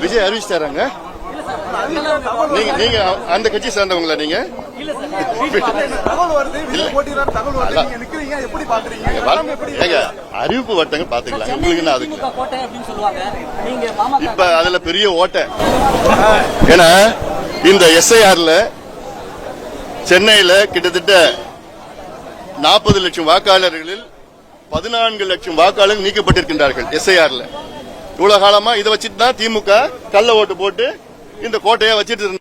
விஜய் அறிவிச்சிட்டாராங்க. நீங்க அந்த கட்சி சேர்ந்தவங்களா? நீங்க அறிவிப்பு வட்டங்க பாத்துக்கலாம். உங்களுக்கு என்ன அதுக்கு இப்ப அதுல பெரிய ஓட்டை. ஏன்னா இந்த SIRல சென்னையில கிட்டத்தட்ட 40 லட்சம் வாக்காளர்களில் 14 லட்சம் வாக்காளர்கள் நீக்கப்பட்டிருக்கின்றார்கள் SIRல. இவ்வளவு காலமா இதை வச்சுட்டு தான் திமுக கள்ள ஓட்டு போட்டு இந்த கோட்டையை வச்சிட்டு இருந்த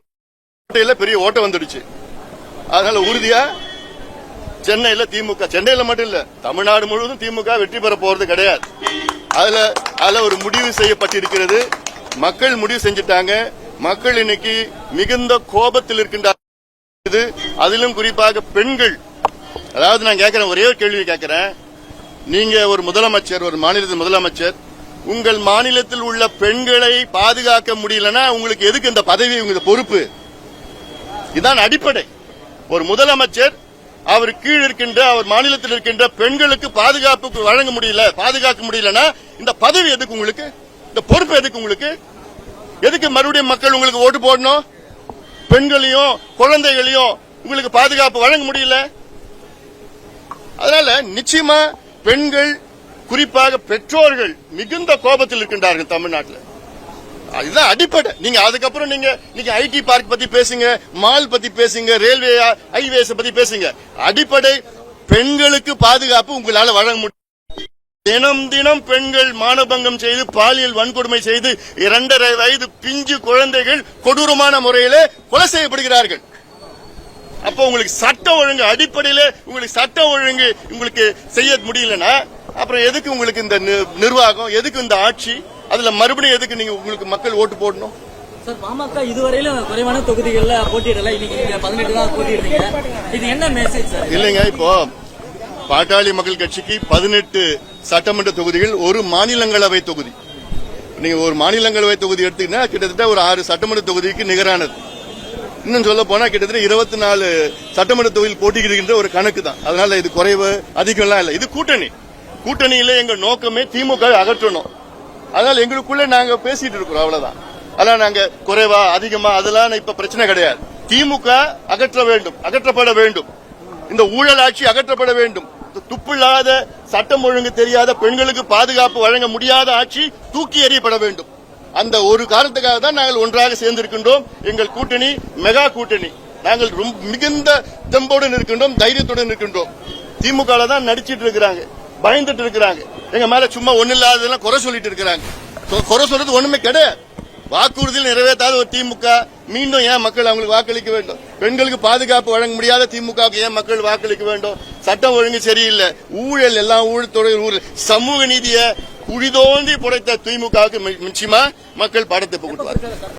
கோட்டையில பெரிய ஓட்டை வந்துடுச்சு. அதனால உறுதியா சென்னையில திமுக, சென்னையில மட்டும் இல்ல தமிழ்நாடு முழுவதும் திமுக வெற்றி பெற போறது கிடையாது. அதுல ஒரு முடிவு செய்யப்பட்டிருக்கிறது. மக்கள் முடிவு செஞ்சுட்டாங்க. மக்கள் இன்னைக்கு மிகுந்த கோபத்தில் இருக்கின்றார். அதிலும் குறிப்பாக பெண்கள். அதாவது நான் கேட்கிறேன், ஒரே ஒரு கேள்வி கேட்கிறேன். நீங்க ஒரு முதலமைச்சர், ஒரு மாநிலத்தின் முதலமைச்சர், உங்கள் மாநிலத்தில் உள்ள பெண்களை பாதுகாக்க முடியலன்னா உங்களுக்கு எதுக்கு இந்த பதவி, உங்களுக்கு பொறுப்பு? இதுதான் அடிப்படை. ஒரு முதலமைச்சர் அவர் கீழ் இருக்கின்ற, அவர் மாநிலத்தில் இருக்கின்ற பெண்களுக்கு பாதுகாப்பு வழங்க முடியல, பாதுகாக்க முடியலன்னா இந்த பதவி எதுக்கு உங்களுக்கு? இந்த பொறுப்பு எதுக்கு உங்களுக்கு? எதுக்கு மறுபடியும் மக்கள் உங்களுக்கு ஓட்டு போடணும்? பெண்களையும் குழந்தைகளையும் உங்களுக்கு பாதுகாப்பு வழங்க முடியல. அதனால நிச்சயமா பெண்கள், குறிப்பாக பெற்றோர்கள் மிகுந்த கோபத்தில் இருக்கின்றார்கள் தமிழ்நாட்டில். அதுதான் அடிப்படை. நீங்க அதுக்கப்புறம் நீங்க ஐடி பார்க் பத்தி பேசுங்க, மால் பத்தி பேசுங்க, ரயில்வே ஹைவேஸ் பத்தி பேசுங்க. அடிப்படை பெண்களுக்கு பாதுகாப்பு உங்களால வழங்க முடியும். தினம் தினம் பெண்கள் மானபங்கம் செய்து, பாலியல் வன்கொடுமை செய்து 2.5 வயது பிஞ்சு குழந்தைகள் கொடூரமான முறையில கொலை செய்யப்படுகிறார்கள். அப்ப உங்களுக்கு சட்ட ஒழுங்கு, அடிப்படையில உங்களுக்கு சட்ட ஒழுங்கு உங்களுக்கு செய்ய முடியலன்னா அப்புறம் எதுக்கு உங்களுக்கு இந்த நிர்வாகம், எதுக்கு இந்த ஆட்சி? அதுல மறுபடியும் எதுக்கு நீங்க உங்களுக்கு மக்கள் ஓட்டு போடணும்? சார், பாமக இதுவரையிலும் குறைவான தொகுதிகள்ல போட்டியிடல, இன்னைக்கு 18 தான் போட்டியிடுறீங்க. இது என்ன மெசேஜ் சார்? இல்லைங்க, இப்போ பாட்டாளி மக்கள் கட்சிக்கு 18 சட்டமன்ற தொகுதிகள், ஒரு மாநிலங்களவை தொகுதி. நீங்க ஒரு மாநிலங்களவை தொகுதி எடுத்தீங்கன்னா கிட்டத்தட்ட ஒரு 6 சட்டமன்ற தொகுதிக்கு நிகரானது. இன்னும் சொல்ல போனா கிட்டத்தட்ட 24 சட்டமன்ற தொகுதியில் போட்டியிடுகின்ற ஒரு கணக்கு தான். அதனால இது குறைவு அதிகம்லாம் இல்ல. இது கூட்டணியில எங்க நோக்கமே திமுக அகற்றணும். அதனால எங்களுக்குள்ள நாங்க பேசிட்டு இருக்கிறோம், அவ்வளவுதான். அதெல்லாம் நாங்க குறைவா அதிகமா அதெல்லாம் இப்ப பிரச்சனை கிடையாது. திமுக அகற்ற வேண்டும், அகற்றப்பட வேண்டும். இந்த ஊழல் ஆட்சி அகற்றப்பட வேண்டும். துப்பில்லாத, சட்டம் ஒழுங்கு தெரியாத, பெண்களுக்கு பாதுகாப்பு வழங்க முடியாத ஆட்சி தூக்கி எறியப்பட வேண்டும். அந்த ஒரு காரணத்துக்காக தான் நாங்கள் ஒன்றாக சேர்ந்திருக்கின்றோம். எங்கள் கூட்டணி மெகா கூட்டணி. நாங்கள் மிகுந்த தெம்போடு இருக்கின்றோம், தைரியத்துடன் இருக்கின்றோம். திமுக தான் நடிச்சிட்டு இருக்கிறாங்க, பயந்துட்டு இருக்கிறாங்க. எங்க மேல சும்மா ஒண்ணு இல்லாததெல்லாம் குறை சொல்லிட்டு இருக்கிறாங்க. குறை சொல்றது ஒண்ணுமே கிடையாது. வாக்குறுதியில் நிறைவேற்றாத ஒரு திமுக மீண்டும் ஏன் மக்கள் அவங்களுக்கு வாக்களிக்க வேண்டும்? பெண்களுக்கு பாதுகாப்பு வழங்க முடியாத திமுகவுக்கு ஏன் மக்கள் வாக்களிக்க வேண்டும்? சட்டம் ஒழுங்கு சரியில்லை, ஊழல், எல்லாம் ஊழல், சமூக நீதியை குழிதோண்டி புடைத்த திமுகவுக்கு நிச்சயமா மக்கள் படத்தை போட்டுவார்கள்.